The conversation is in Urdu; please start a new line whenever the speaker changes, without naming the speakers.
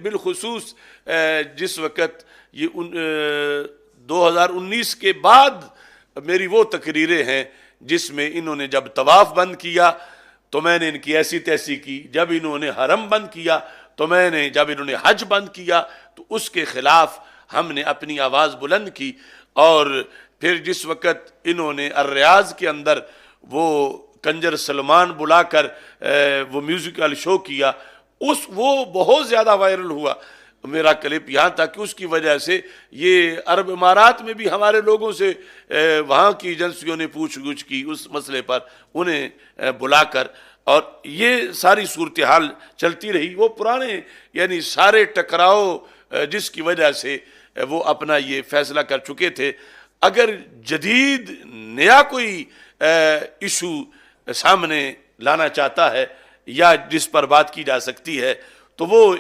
بالخصوص جس وقت یہ 2019 کے بعد میری وہ تقریریں ہیں جس میں انہوں نے جب طواف بند کیا تو میں نے ان کی ایسی تیسی کی، جب انہوں نے حرم بند کیا تو میں نے، جب انہوں نے حج بند کیا تو اس کے خلاف ہم نے اپنی آواز بلند کی، اور پھر جس وقت انہوں نے الریاض کے اندر وہ کنجر سلمان بلا کر وہ میوزیکل شو کیا، وہ بہت زیادہ وائرل ہوا میرا کلپ، یہاں تک کہ اس کی وجہ سے یہ عرب امارات میں بھی ہمارے لوگوں سے وہاں کی ایجنسیوں نے پوچھ گچھ کی اس مسئلے پر انہیں بلا کر، اور یہ ساری صورتحال چلتی رہی۔ وہ پرانے یعنی سارے ٹکراؤ جس کی وجہ سے وہ اپنا یہ فیصلہ کر چکے تھے، اگر جدید نیا کوئی ایشو سامنے لانا چاہتا ہے یا جس پر بات کی جا سکتی ہے تو وہ